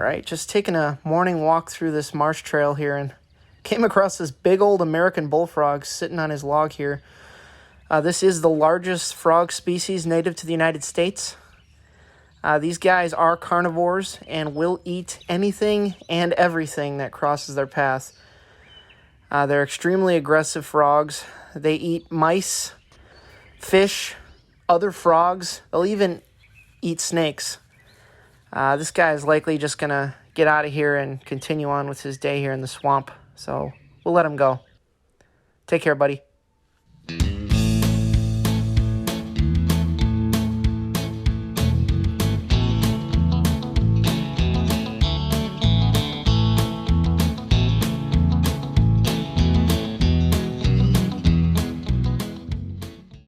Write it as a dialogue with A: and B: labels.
A: right, just taking a morning walk through this marsh trail here and came across this big old American bullfrog sitting on his log here. This is the largest frog species native to the United States. These guys are carnivores and will eat anything and everything that crosses their path. They're extremely aggressive frogs. They eat mice, fish, other frogs. They'll even eat snakes. This guy is likely just going to get out of here and continue on with his day here in the swamp. So we'll let him go. Take care, buddy.